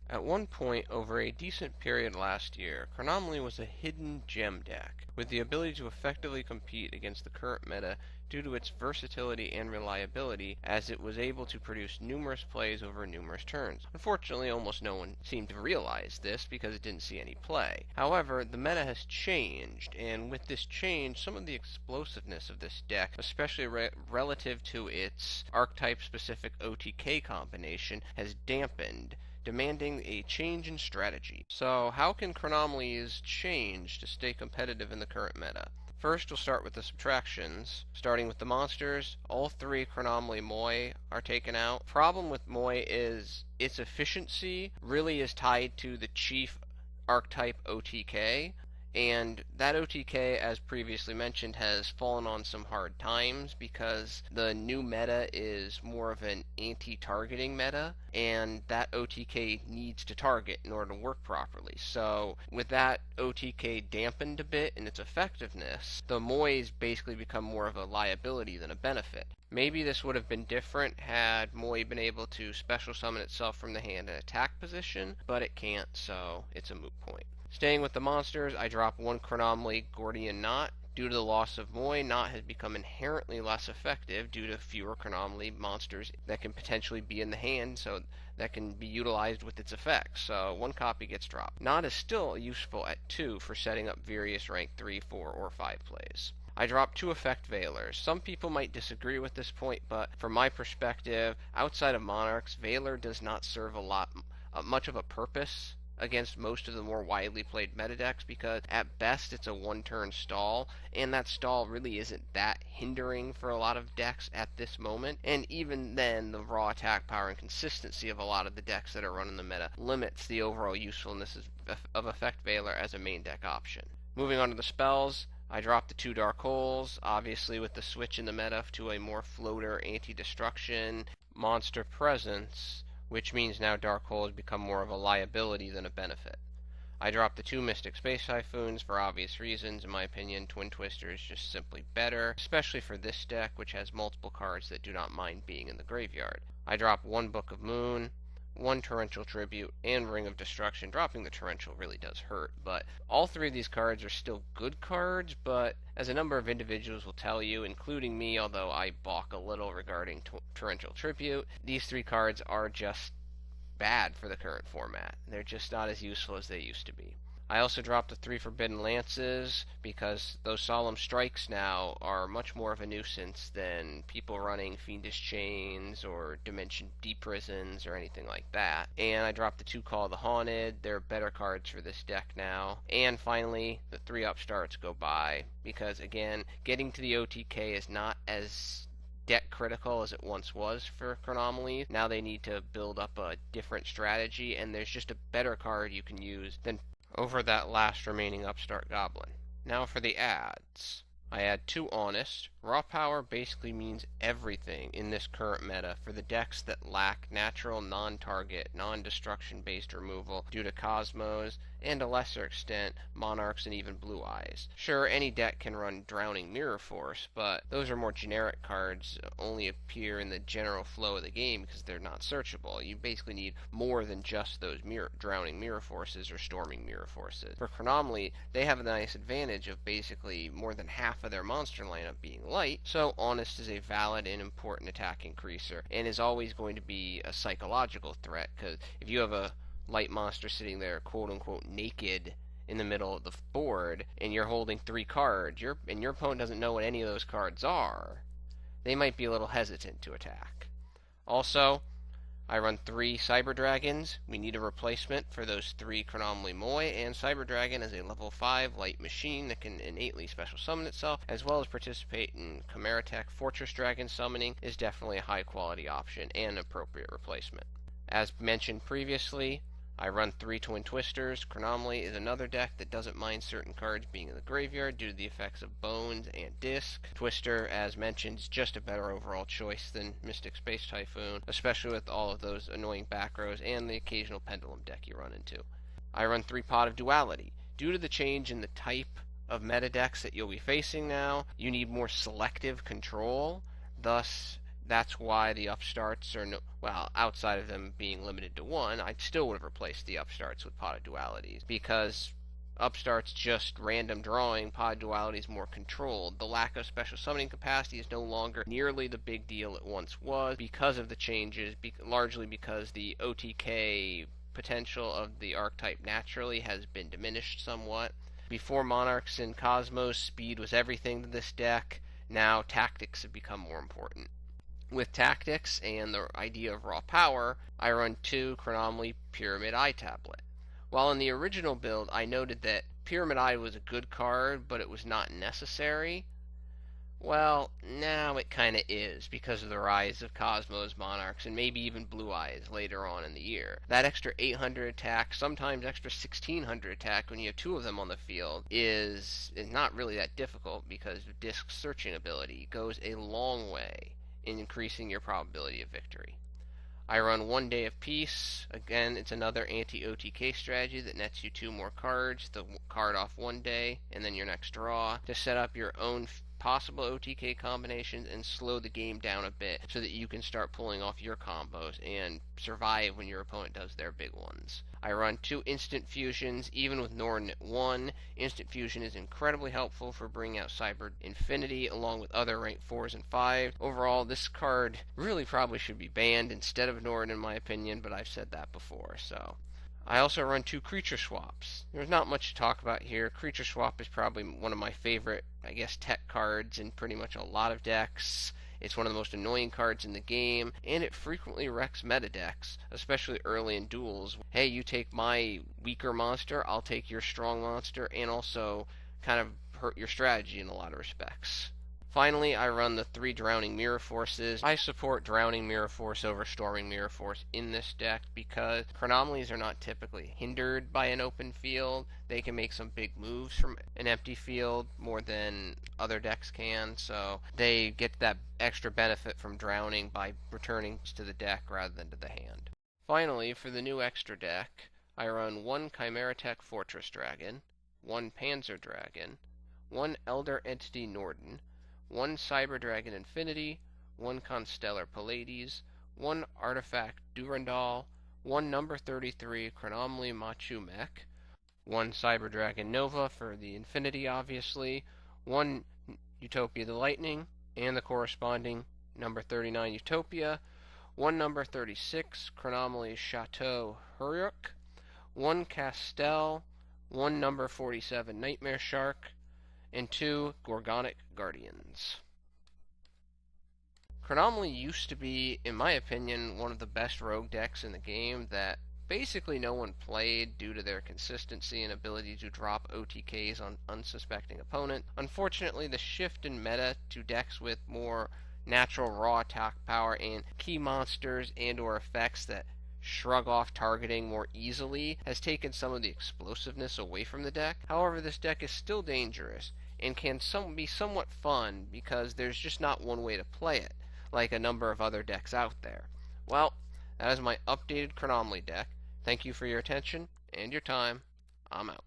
At one point over a decent period last year, Chronomaly was a hidden gem deck, with the ability to effectively compete against the current meta due to its versatility and reliability, as it was able to produce numerous plays over numerous turns. Unfortunately, almost no one seemed to realize this because it didn't see any play. However, the meta has changed, and with this change, some of the explosiveness of this deck, especially relative to its archetype-specific OTK combination, has dampened, demanding a change in strategy. So, how can Chronomalies change to stay competitive in the current meta? First, we'll start with the subtractions. Starting with the monsters, all three Chronomaly Moi are taken out. Problem with Moi is its efficiency really is tied to the chief archetype OTK, and that OTK, as previously mentioned, has fallen on some hard times because the new meta is more of an anti-targeting meta, and that OTK needs to target in order to work properly. So, with that OTK dampened a bit in its effectiveness, the Moi's basically become more of a liability than a benefit. Maybe this would have been different had Moi been able to special summon itself from the hand in attack position, but it can't, so it's a moot point. Staying with the monsters, I drop one Chronomaly Gordian Knot. Due to the loss of Moi, Knot has become inherently less effective due to fewer Chronomaly monsters that can potentially be in the hand, so that can be utilized with its effects. So one copy gets dropped. Knot is still useful at 2 for setting up various rank 3, 4, or 5 plays. I dropped 2 Effect Veilers. Some people might disagree with this point, but from my perspective, outside of Monarchs, Veiler does not serve much of a purpose against most of the more widely played meta decks, because at best it's a one-turn stall, and that stall really isn't that hindering for a lot of decks at this moment, and even then the raw attack power and consistency of a lot of the decks that are running the meta limits the overall usefulness of Effect Veiler as a main deck option. Moving on to the spells, I dropped the 2 Dark Holes, obviously with the switch in the meta to a more floater anti-destruction monster presence, which means now Dark Hole has become more of a liability than a benefit. I dropped the 2 Mystic Space Typhoons for obvious reasons. In my opinion, Twin Twister is just simply better, especially for this deck, which has multiple cards that do not mind being in the graveyard. I dropped 1 Book of Moon, 1 Torrential Tribute, and Ring of Destruction. Dropping the Torrential really does hurt, but all 3 of these cards are still good cards, but as a number of individuals will tell you, including me, although I balk a little regarding Torrential Tribute, these 3 cards are just bad for the current format. They're just not as useful as they used to be. I also dropped the 3 Forbidden Lances because those Solemn Strikes now are much more of a nuisance than people running Fiendish Chains or Dimension Deep Prisons or anything like that. And I dropped the 2 Call of the Haunted. They're better cards for this deck now. And finally, the 3 Upstarts go by because, again, getting to the OTK is not as deck critical as it once was for Chronomaly. Now they need to build up a different strategy, and there's just a better card you can use than over that last remaining Upstart Goblin. Now for the adds. I add 2 Honest. Raw power basically means everything in this current meta for the decks that lack natural, non-target, non-destruction based removal due to Cosmos, and to a lesser extent, Monarchs and even Blue Eyes. Sure, any deck can run Drowning Mirror Force, but those are more generic cards, only appear in the general flow of the game because they're not searchable. You basically need more than just those Drowning Mirror Forces or Storming Mirror Forces. For Chronomaly, they have a nice advantage of basically more than half of their monster lineup being light, so Honest is a valid and important attack increaser, and is always going to be a psychological threat, because if you have a light monster sitting there quote-unquote naked in the middle of the board, and you're holding 3 cards, and your opponent doesn't know what any of those cards are, they might be a little hesitant to attack. Also, I run 3 Cyber Dragons. We need a replacement for those 3 Chronomaly Moi, and Cyber Dragon is a level 5 light machine that can innately special summon itself, as well as participate in Chimeratech. Fortress Dragon summoning is definitely a high quality option and an appropriate replacement. As mentioned previously, I run 3 Twin Twisters. Chronomaly is another deck that doesn't mind certain cards being in the graveyard due to the effects of Bones and Disc. Twister, as mentioned, is just a better overall choice than Mystic Space Typhoon, especially with all of those annoying back rows and the occasional Pendulum deck you run into. I run 3 Pot of Duality. Due to the change in the type of meta decks that you'll be facing now, you need more selective control. Thus, That's why the upstarts are well, outside of them being limited to one, I still would have replaced the upstarts with Pot of Dualities, because upstarts just random drawing, Pot of Duality is more controlled. The lack of special summoning capacity is no longer nearly the big deal it once was because of the changes, largely because the OTK potential of the archetype naturally has been diminished somewhat. Before Monarchs and Cosmos, speed was everything to this deck. Now tactics have become more important. With tactics and the idea of raw power, I run 2 Chronomaly Pyramid Eye Tablet. While in the original build I noted that Pyramid Eye was a good card, but it was not necessary, well, now it kinda is, because of the rise of Cosmos, Monarchs, and maybe even Blue Eyes later on in the year. That extra 800 attack, sometimes extra 1600 attack when you have 2 of them on the field, is not really that difficult, because of Disc's searching ability goes a long way in increasing your probability of victory. I run 1 Day of Peace. Again, it's another anti-OTK strategy that nets you 2 more cards, the card off 1 day, and then your next draw, to set up your own possible OTK combinations and slow the game down a bit so that you can start pulling off your combos and survive when your opponent does their big ones. I run 2 Instant Fusions, even with Norden at 1. Instant Fusion is incredibly helpful for bringing out Cyber Infinity along with other rank 4s and 5s. Overall, this card really probably should be banned instead of Norden in my opinion, but I've said that before, so. I also run 2 Creature Swaps. There's not much to talk about here. Creature Swap is probably one of my favorite, tech cards in pretty much a lot of decks. It's one of the most annoying cards in the game, and it frequently wrecks meta decks, especially early in duels. Hey, you take my weaker monster, I'll take your strong monster, and also kind of hurt your strategy in a lot of respects. Finally, I run the 3 Drowning Mirror Forces. I support Drowning Mirror Force over Storming Mirror Force in this deck because Chronomalies are not typically hindered by an open field. They can make some big moves from an empty field more than other decks can, so they get that extra benefit from drowning by returning to the deck rather than to the hand. Finally, for the new extra deck, I run 1 Chimeratech Fortress Dragon, 1 Panzer Dragon, 1 Elder Entity Norden, 1 Cyber Dragon Infinity, 1 Constellar Pleiades, 1 Artifact Durendal, 1 number 33 Chronomaly Machu Mech, 1 Cyber Dragon Nova for the Infinity obviously, 1 Utopia the Lightning, and the corresponding number 39 Utopia, 1 number 36 Chronomaly Chateau Huyuk, 1 Castel, 1 number 47 Nightmare Shark, and 2 Gorgonic Guardians. Chronomaly used to be, in my opinion, one of the best rogue decks in the game that basically no one played due to their consistency and ability to drop OTKs on unsuspecting opponents. Unfortunately, the shift in meta to decks with more natural raw attack power and key monsters and or effects that shrug off targeting more easily has taken some of the explosiveness away from the deck. However, this deck is still dangerous and can be somewhat fun because there's just not one way to play it, like a number of other decks out there. Well, that is my updated Chronomaly deck. Thank you for your attention and your time. I'm out.